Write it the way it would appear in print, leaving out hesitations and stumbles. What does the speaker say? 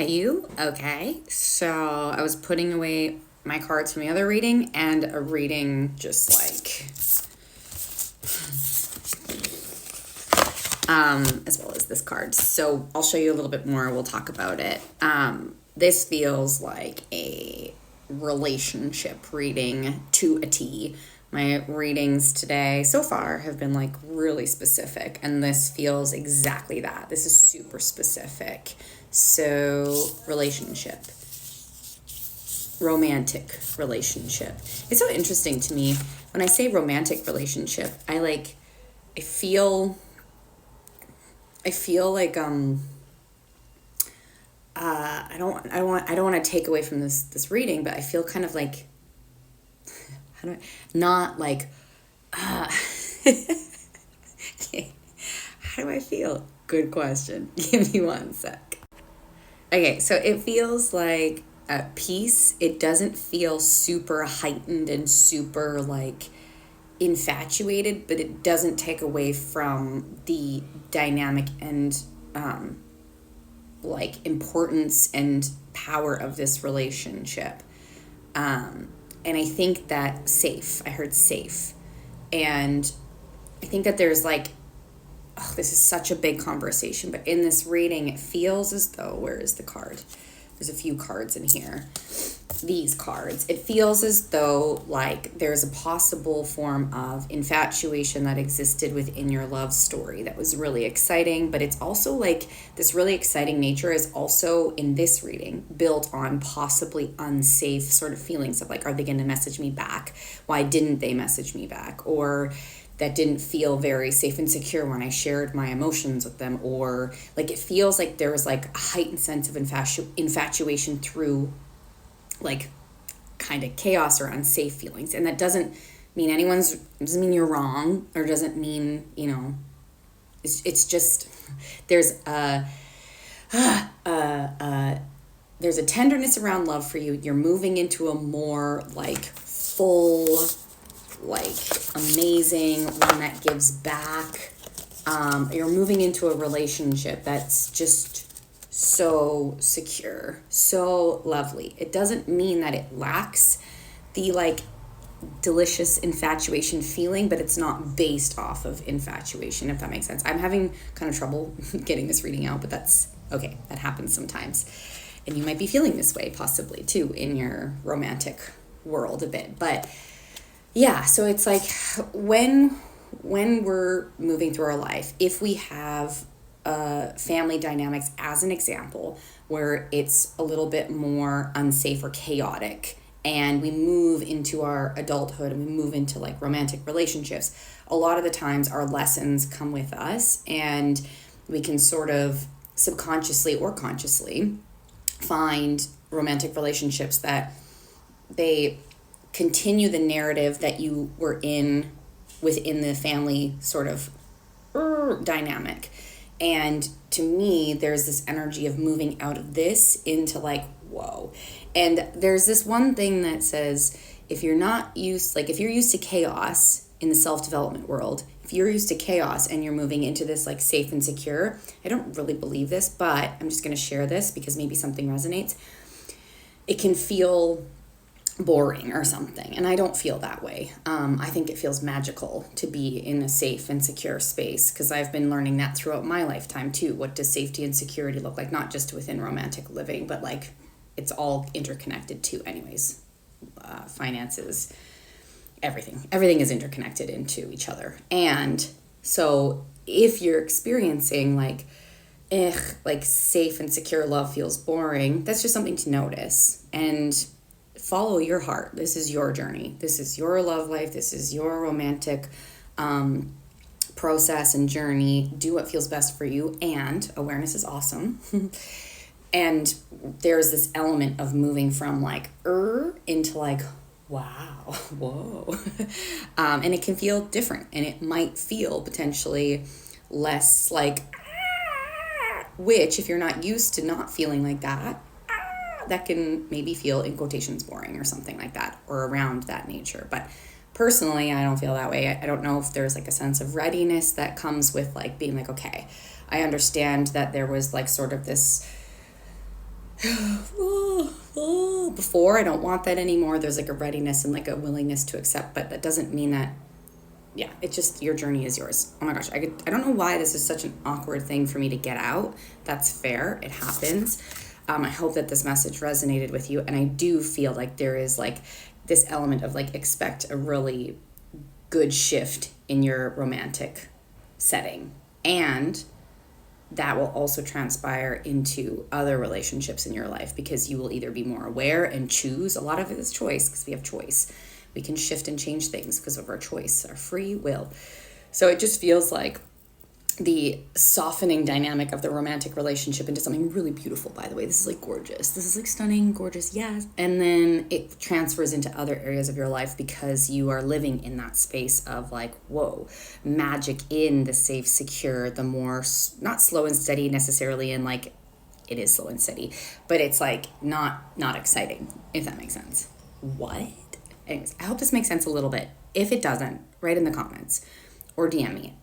Hi, you. Okay, so I was putting away my cards from the other reading and a reading just as well as this card. So I'll show you a little bit more. We'll talk about it. This feels like a relationship reading to a T. My readings today so far have been like really specific, and this feels exactly that. This is super specific. So, relationship, romantic relationship. It's so interesting to me when I say romantic relationship. I feel like I don't want to take away from this reading, but I feel kind of like not like okay. How do I feel? Good question. Give me one sec. Okay, so it feels like at peace. It doesn't feel super heightened and super like infatuated, but it doesn't take away from the dynamic and importance and power of this relationship. And I think that safe. I heard safe. And I think that there's this is such a big conversation, but in this reading, it feels as though, where is the card? There's a few cards in here. These cards. It feels as though like there's a possible form of infatuation that existed within your love story that was really exciting, but it's also like this really exciting nature is also in this reading built on possibly unsafe sort of feelings of like, are they going to message me back? Why didn't they message me back? Or that didn't feel very safe and secure when I shared my emotions with them, or like it feels like there was like a heightened sense of infatuation through like kind of chaos or unsafe feelings. And that doesn't mean doesn't mean you're wrong, or doesn't mean, it's just there's there's a tenderness around love for you. You're moving into a more like full, like amazing one that gives back. You're moving into a relationship that's just so secure, so lovely. It doesn't mean that it lacks the like delicious infatuation feeling, but it's not based off of infatuation, if that makes sense. I'm having kind of trouble getting this reading out, but that's okay. That happens sometimes. And you might be feeling this way possibly too in your romantic world a bit. But yeah, so it's like when we're moving through our life, if we have family dynamics as an example where it's a little bit more unsafe or chaotic, and we move into our adulthood and we move into like romantic relationships, a lot of the times our lessons come with us, and we can sort of subconsciously or consciously find romantic relationships that they continue the narrative that you were in within the family sort of dynamic. And to me, there's this energy of moving out of this into like, whoa. And there's this one thing that says, if you're used to chaos in the self-development world, if you're used to chaos and you're moving into this like safe and secure, I don't really believe this, but I'm just going to share this because maybe something resonates. It can feel boring or something, and I don't feel that way. I think it feels magical to be in a safe and secure space, because I've been learning that throughout my lifetime too. What does safety and security look like, not just within romantic living, but like it's all interconnected too anyways. Finances, everything is interconnected into each other. And so if you're experiencing like safe and secure love feels boring, that's just something to notice and follow your heart. This is your journey. This is your love life. This is your romantic process and journey. Do what feels best for you. And awareness is awesome. And there's this element of moving from like into like, wow, whoa. And it can feel different. And it might feel potentially less like, which if you're not used to not feeling like that can maybe feel in quotations boring or something like that, or around that nature. But personally, I don't feel that way. I don't know if there's like a sense of readiness that comes with like being like, okay, I understand that there was like sort of this Before, I don't want that anymore. There's like a readiness and like a willingness to accept, but that doesn't mean that, yeah, it's just your journey is yours. Oh my gosh, I don't know why this is such an awkward thing for me to get out. That's fair. It happens. I hope that this message resonated with you. And I do feel like there is like this element of like expect a really good shift in your romantic setting. And that will also transpire into other relationships in your life because you will either be more aware and choose. A lot of it is choice because we have choice. We can shift and change things because of our choice, our free will. So it just feels like the softening dynamic of the romantic relationship into something really beautiful, by the way. This is like gorgeous. This is like stunning, gorgeous, yes. And then it transfers into other areas of your life because you are living in that space of like, whoa, magic in the safe, secure, the more, not slow and steady necessarily, and like, it is slow and steady, but it's like not exciting, if that makes sense. What? Anyways, I hope this makes sense a little bit. If it doesn't, write in the comments or DM me.